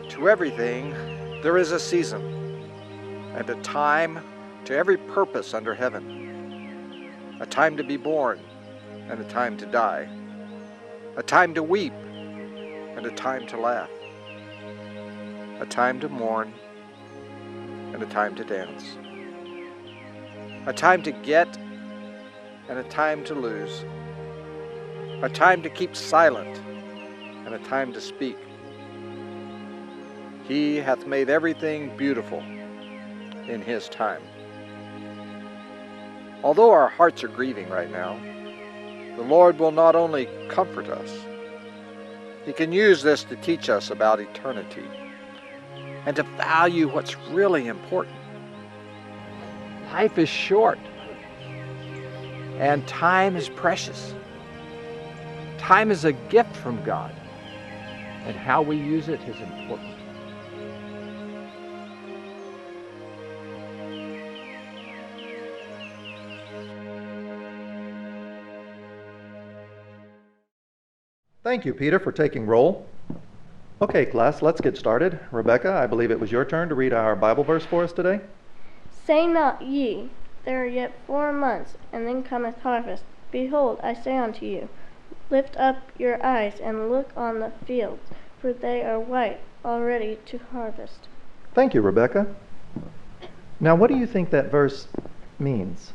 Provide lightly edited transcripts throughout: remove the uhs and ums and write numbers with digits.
To everything there is a season, and a time to every purpose under heaven. A time to be born, and a time to die. A time to weep, and a time to laugh. A time to mourn, and a time to dance. A time to get, and a time to lose. A time to keep silent, and a time to speak. He hath made everything beautiful in His time. Although our hearts are grieving right now, the Lord will not only comfort us, He can use this to teach us about eternity and to value what's really important. Life is short, and time is precious. Time is a gift from God, and how we use it is important. Thank you, Peter, for taking roll. Okay, class, let's get started. Rebecca, I believe it was your turn to read our Bible verse for us today. Say not ye, there are yet 4 months, and then cometh harvest. Behold, I say unto you, lift up your eyes and look on the fields, for they are white already to harvest. Thank you, Rebecca. Now, what do you think that verse means?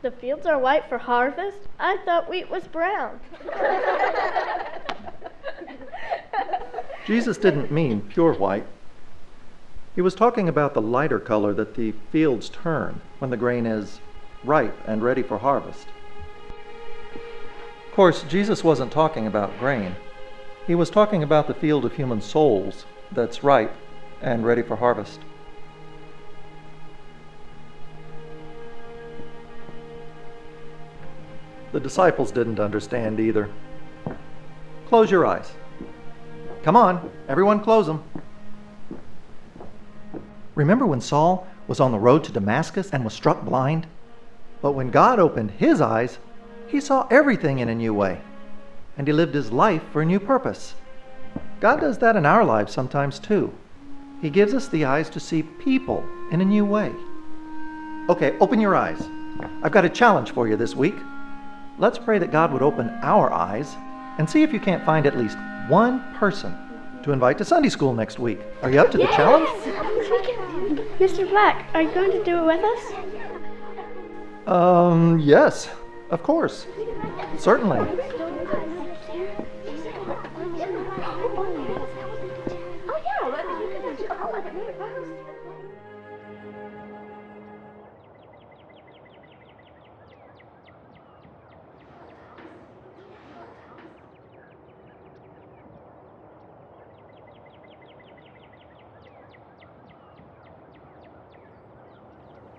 The fields are white for harvest? I thought wheat was brown. Jesus didn't mean pure white. He was talking about the lighter color that the fields turn when the grain is ripe and ready for harvest. Of course, Jesus wasn't talking about grain. He was talking about the field of human souls that's ripe and ready for harvest. The disciples didn't understand either. Close your eyes. Come on, everyone close them. Remember when Saul was on the road to Damascus and was struck blind? But when God opened his eyes, he saw everything in a new way, and he lived his life for a new purpose. God does that in our lives sometimes too. He gives us the eyes to see people in a new way. Okay, open your eyes. I've got a challenge for you this week. Let's pray that God would open our eyes and see if you can't find at least one person to invite to Sunday school next week. Are you up to the challenge? Mr. Black, are you going to do it with us? Yes, of course. Certainly.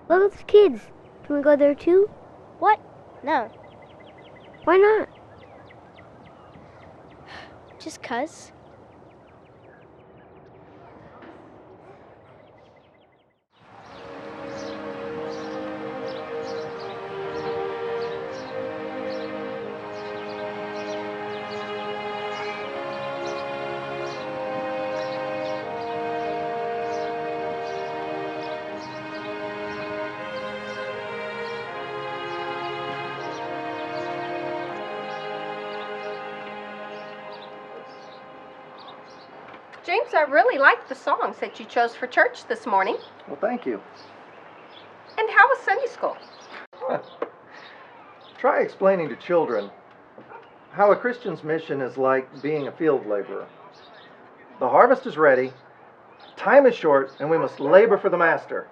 What about the kids? Can we go there too? What? No. Why not? Just 'cause. James, I really liked the songs that you chose for church this morning. Well, thank you. And how was Sunday school? Try explaining to children how a Christian's mission is like being a field laborer. The harvest is ready, time is short, and we must labor for the master.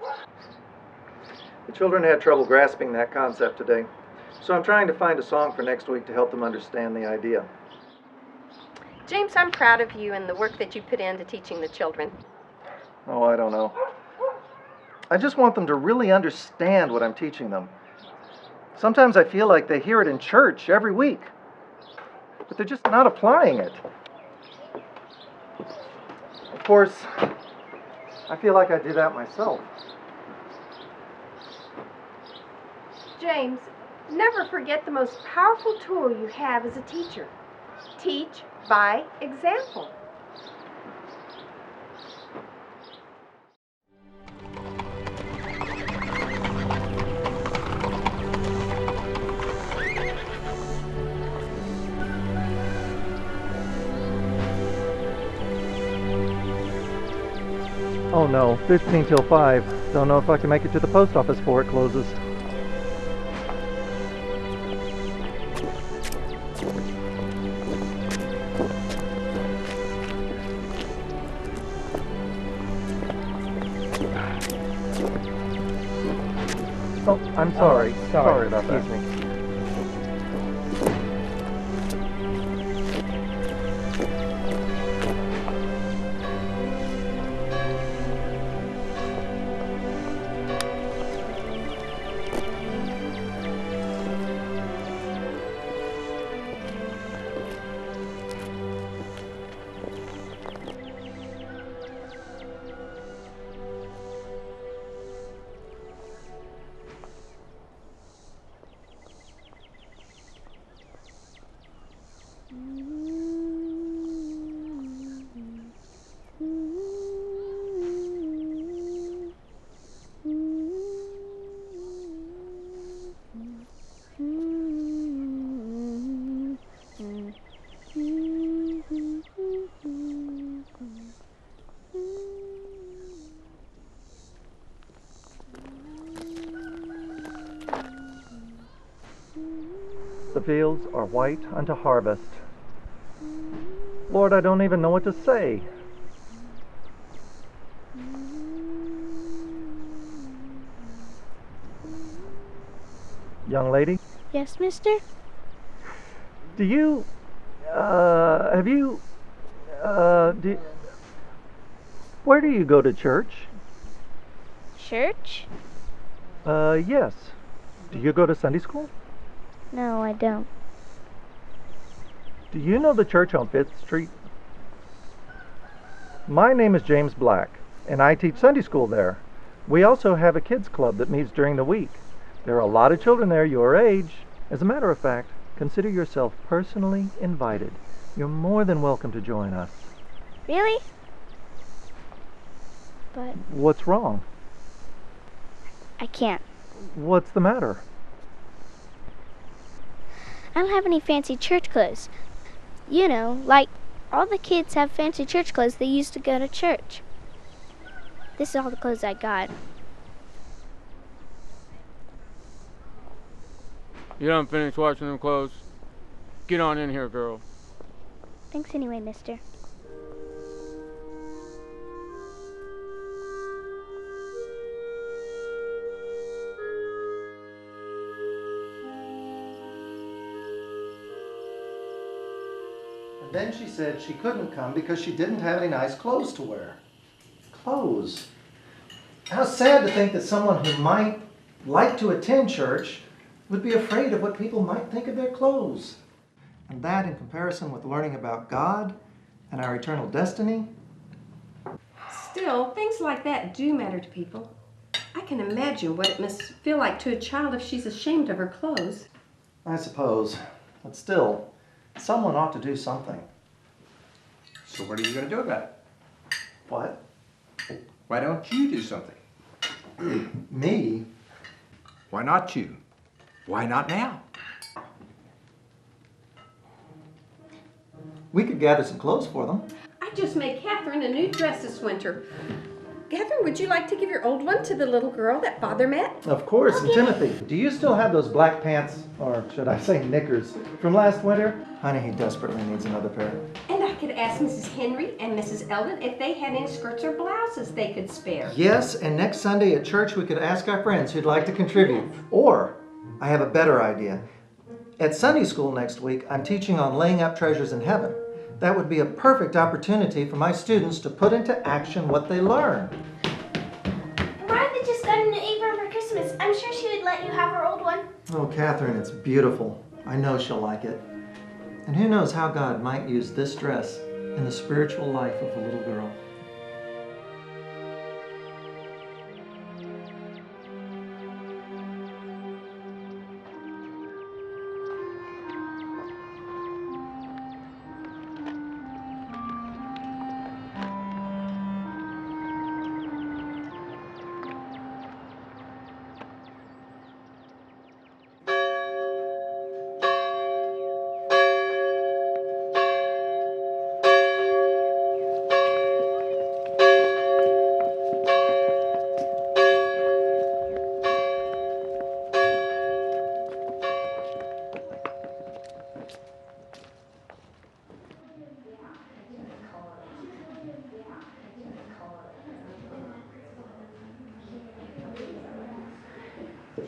The children had trouble grasping that concept today, so I'm trying to find a song for next week to help them understand the idea. James, I'm proud of you and the work that you put into teaching the children. Oh, I don't know. I just want them to really understand what I'm teaching them. Sometimes I feel like they hear it in church every week, but they're just not applying it. Of course, I feel like I do that myself. James, never forget the most powerful tool you have as a teacher. Teach by example. Oh no, 15 till 5. Don't know if I can make it to the post office before it closes. Oh, I'm sorry. Sorry about that. Excuse me. The fields are white unto harvest. Lord, I don't even know what to say. Young lady, Yes, mister? do you, where do you go to church? Church? Yes. Do you go to Sunday school? No, I don't. Do you know the church on 5th Street? My name is James Black, and I teach Sunday school there. We also have a kids club that meets during the week. There are a lot of children there your age. As a matter of fact, consider yourself personally invited. You're more than welcome to join us. Really? But What's wrong? I can't. What's the matter? I don't have any fancy church clothes. You know, like all the kids have fancy church clothes they used to go to church. This is all the clothes I got. You done finished washing them clothes? Get on in here, girl. Thanks anyway, mister. And then she said she couldn't come because she didn't have any nice clothes to wear. Clothes? How sad to think that someone who might like to attend church would be afraid of what people might think of their clothes. And that, in comparison with learning about God and our eternal destiny. Still, things like that do matter to people. I can imagine what it must feel like to a child if she's ashamed of her clothes. I suppose. But still, someone ought to do something. So what are you going to do about it? What? Why don't you do something? Me? Why not you? Why not now? We could gather some clothes for them. I just made Catherine a new dress this winter. Catherine, would you like to give your old one to the little girl that Father met? Of course, and Timothy, do you still have those black pants, or should I say knickers, from last winter? Honey, he desperately needs another pair. And I could ask Mrs. Henry and Mrs. Eldon if they had any skirts or blouses they could spare. Yes, and next Sunday at church we could ask our friends who'd like to contribute. Or, I have a better idea. At Sunday school next week, I'm teaching on laying up treasures in heaven. That would be a perfect opportunity for my students to put into action what they learn. Martha just got a new apron for Christmas. I'm sure she would let you have her old one. Oh, Catherine, it's beautiful. I know she'll like it. And who knows how God might use this dress in the spiritual life of the little girl.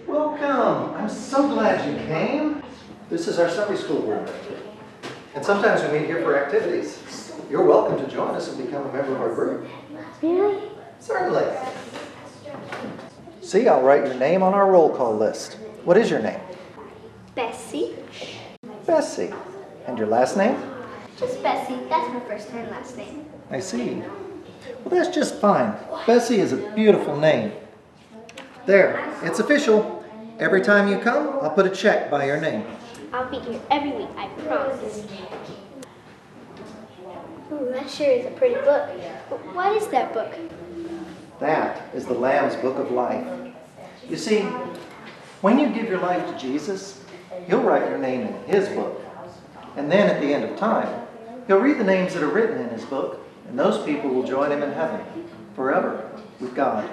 Welcome. I'm so glad you came. This is our Sunday school room. And sometimes we meet here for activities. You're welcome to join us and become a member of our group. Really? Certainly. See, I'll write your name on our roll call list. What is your name? Bessie. Bessie. And your last name? Just Bessie. That's my first and last name. I see. Well, that's just fine. Bessie is a beautiful name. There, it's official. Every time you come, I'll put a check by your name. I'll be here every week, I promise. Ooh, that sure is a pretty book. But what is that book? That is the Lamb's Book of Life. You see, when you give your life to Jesus, He'll write your name in His book. And then at the end of time, He'll read the names that are written in His book, and those people will join Him in heaven forever with God.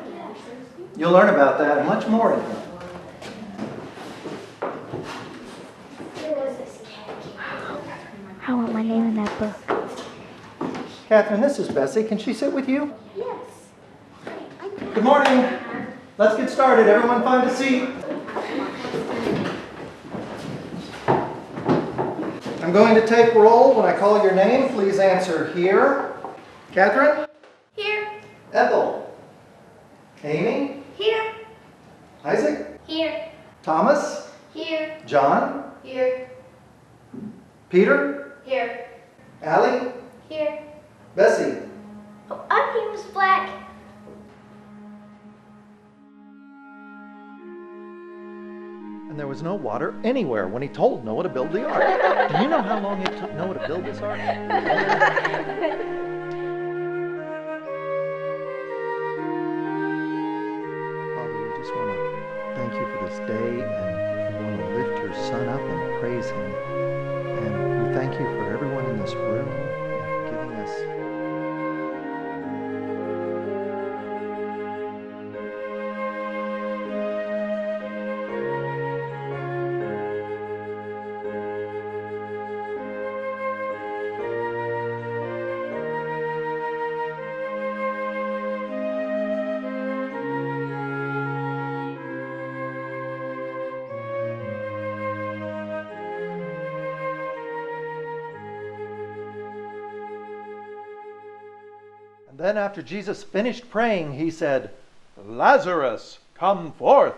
You'll learn about that and much more in Him. I want my name in that book. Catherine, this is Bessie. Can she sit with you? Yes. Good morning. Let's get started. Everyone find a seat. I'm going to take roll. When I call your name, please answer here. Catherine? Here. Ethel? Amy? Here. Isaac? Here. Thomas? Here. John? Here. Peter? Here. Allie? Here. Bessie? Oh, I'm here, Miss Black. And there was no water anywhere when He told Noah to build the ark. Do you know how long it took Noah to build this ark? Father, we just want to thank You for this day, and we want to lift Your Son up and praise Him. And we thank You for everyone in this room and for giving us Then after Jesus finished praying, He said, "Lazarus, come forth."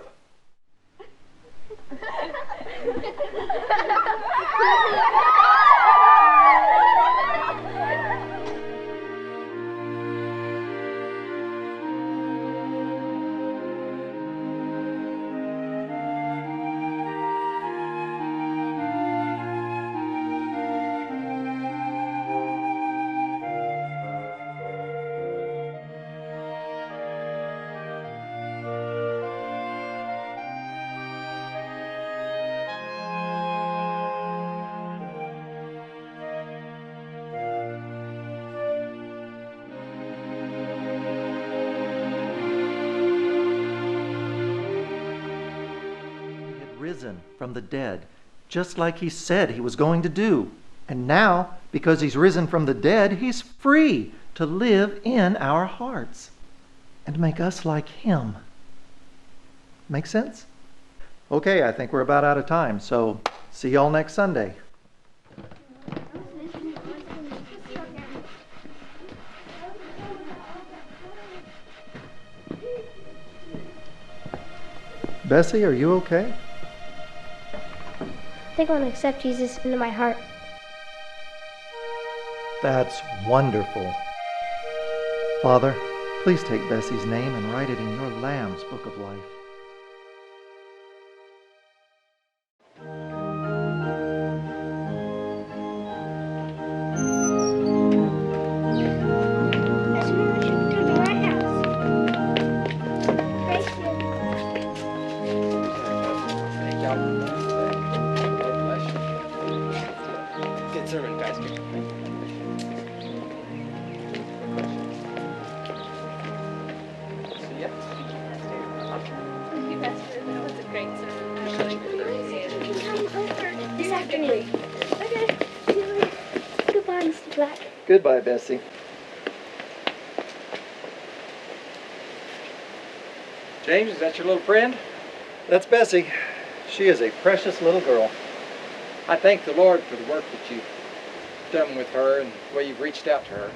Risen from the dead, just like He said He was going to do. And now, because He's risen from the dead, He's free to live in our hearts and make us like Him. Make sense? Okay, I think we're about out of time, so see y'all next Sunday. Bessie, are you okay? I think I want to accept Jesus into my heart. That's wonderful. Father, please take Bessie's name and write it in Your Lamb's Book of Life. Goodbye, Bessie. James, is that your little friend? That's Bessie. She is a precious little girl. I thank the Lord for the work that you've done with her and the way you've reached out to her.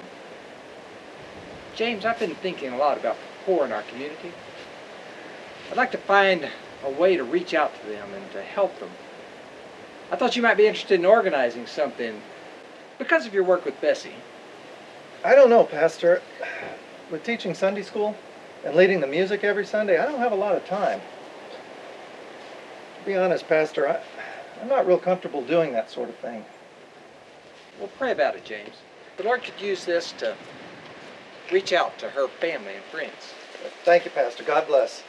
James, I've been thinking a lot about the poor in our community. I'd like to find a way to reach out to them and to help them. I thought you might be interested in organizing something because of your work with Bessie. I don't know, Pastor. With teaching Sunday school and leading the music every Sunday, I don't have a lot of time. To be honest, Pastor, I'm not real comfortable doing that sort of thing. Well, pray about it, James. The Lord could use this to reach out to her family and friends. Thank you, Pastor. God bless.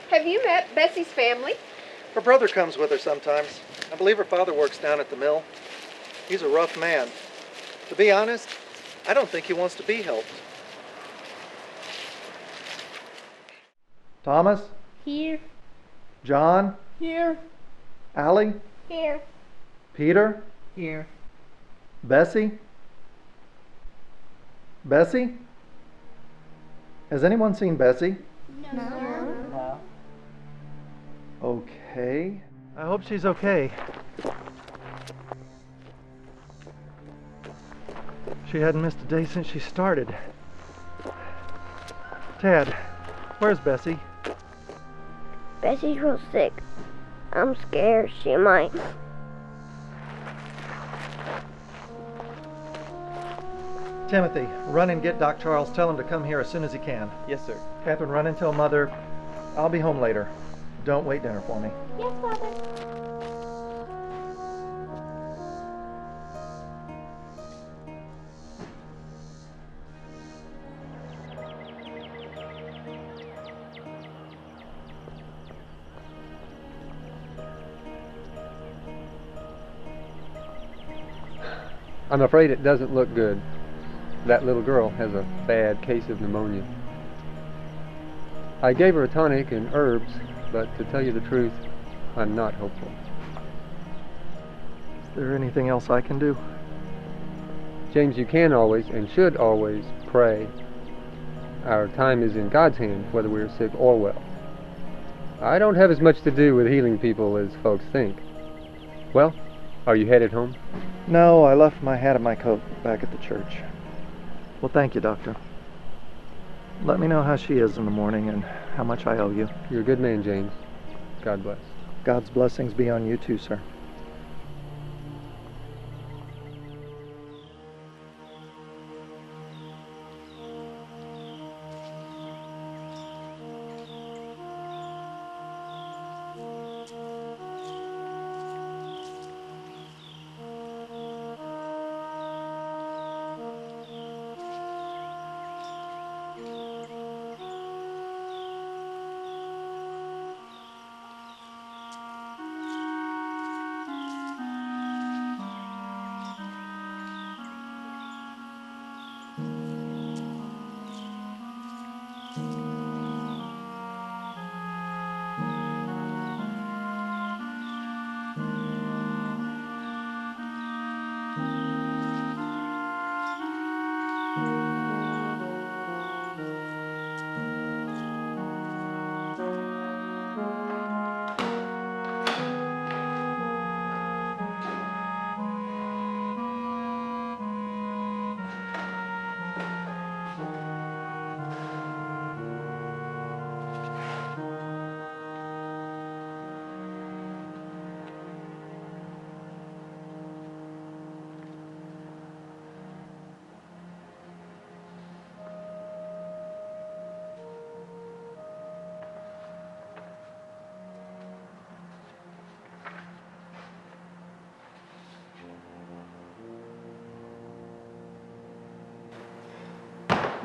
Have you met Bessie's family? Her brother comes with her sometimes. I believe her father works down at the mill. He's a rough man. To be honest, I don't think he wants to be helped. Thomas? Here. John? Here. Allie? Here. Peter? Here. Bessie? Bessie? Has anyone seen Bessie? No. Okay. I hope she's okay. She hadn't missed a day since she started. Tad, where's Bessie? Bessie's real sick. I'm scared she might. Timothy, run and get Doc Charles. Tell him to come here as soon as he can. Yes, sir. Catherine, run and tell Mother I'll be home later. Don't wait dinner for me. Yes, Father. I'm afraid it doesn't look good. That little girl has a bad case of pneumonia. I gave her a tonic and herbs, but to tell you the truth, I'm not hopeful. Is there anything else I can do? James, you can always and should always pray. Our time is in God's hands, whether we're sick or well. I don't have as much to do with healing people as folks think. Well, are you headed home? No, I left my hat and my coat back at the church. Well, thank you, Doctor. Let me know how she is in the morning and how much I owe you. You're a good man, James. God bless. God's blessings be on you too, sir.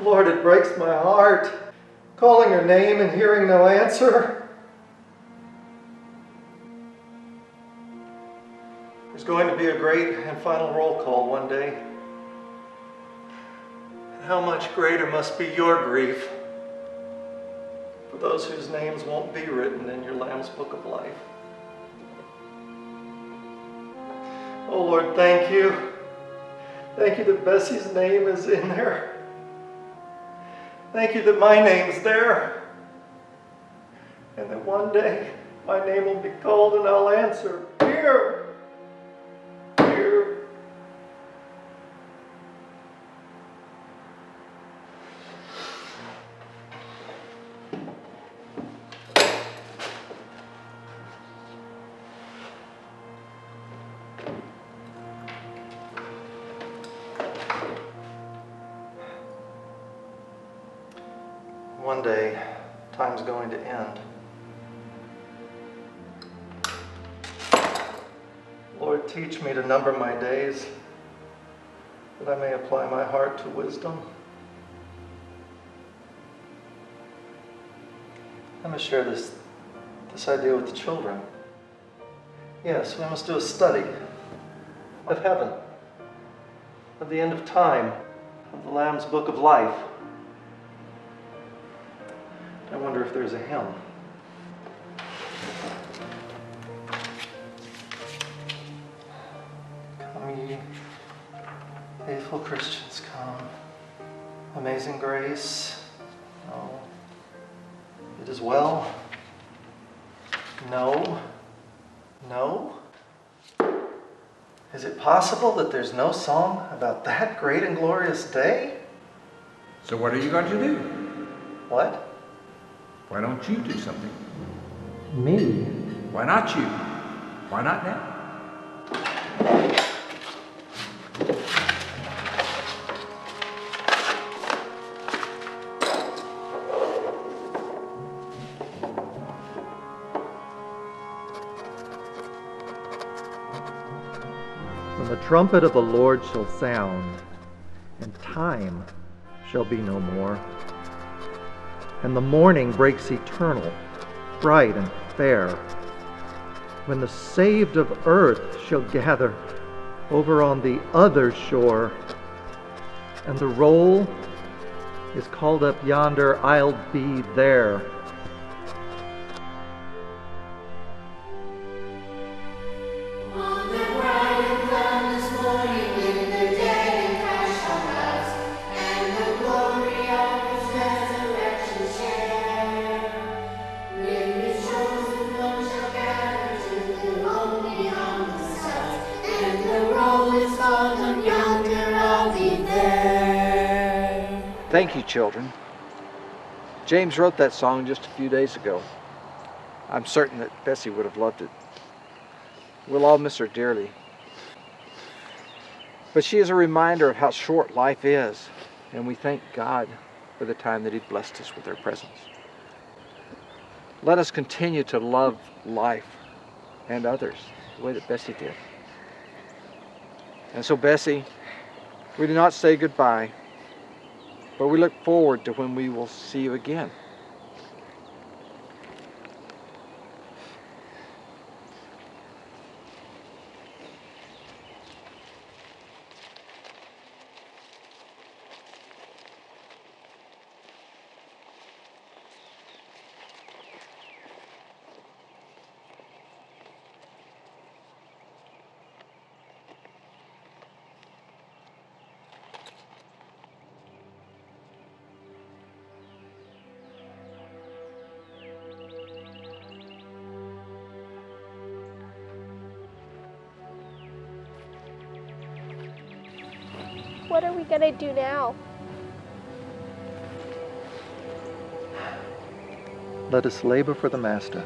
Lord, it breaks my heart. Calling her name and hearing no answer. There's going to be a great and final roll call one day. And how much greater must be your grief for those whose names won't be written in your Lamb's Book of Life. Oh Lord, thank you. Thank you that Bessie's name is in there. Thank you that my name's there. And that one day my name will be called and I'll answer, here, here. One day, time's going to end. Lord, teach me to number my days, that I may apply my heart to wisdom. I must share this idea with the children. Yes, we must do a study of heaven, of the end of time, of the Lamb's Book of Life. I wonder if there's a hymn. Come ye, faithful Christians, come. Amazing grace. No. It is well. No. No. Is it possible that there's no song about that great and glorious day? So what are you going to do? What? Why don't you do something? Me? Why not you? Why not now? When the trumpet of the Lord shall sound, and time shall be no more, and the morning breaks eternal, bright and fair, when the saved of earth shall gather over on the other shore, and the roll is called up yonder, I'll be there. Thank you, children. James wrote that song just a few days ago. I'm certain that Bessie would have loved it. We'll all miss her dearly. But she is a reminder of how short life is, and we thank God for the time that He blessed us with her presence. Let us continue to love life and others the way that Bessie did. And so, Bessie, we do not say goodbye, but we look forward to when we will see you again. What are we gonna do now? Let us labor for the Master,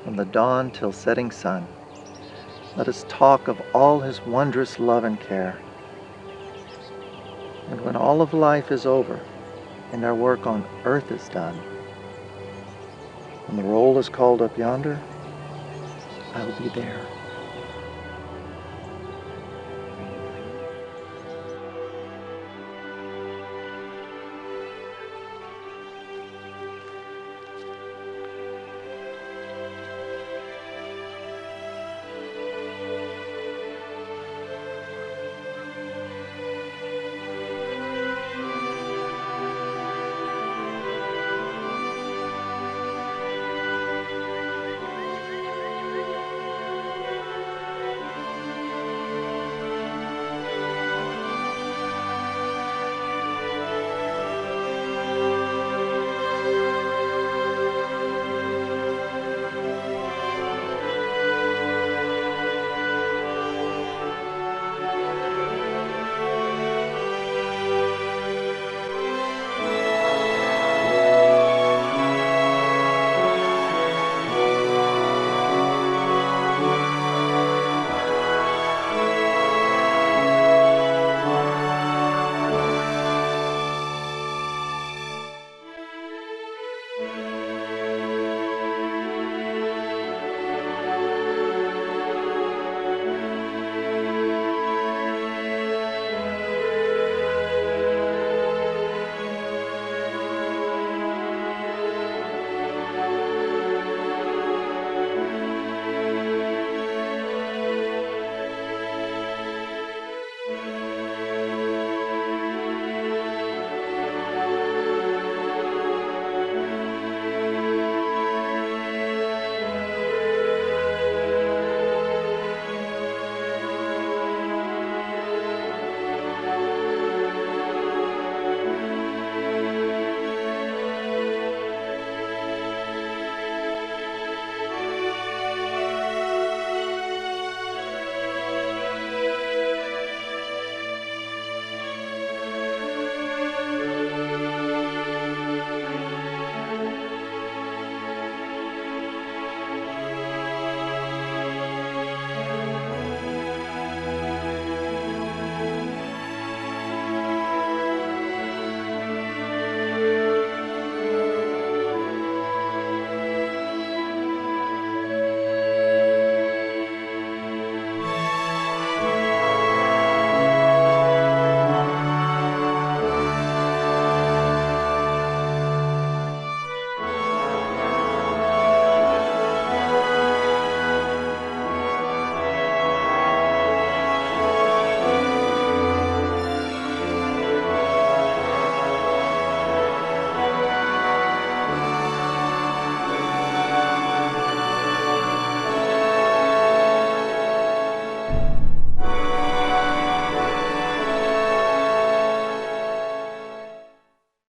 from the dawn till setting sun. Let us talk of all His wondrous love and care. And when all of life is over, and our work on earth is done, when the roll is called up yonder, I will be there.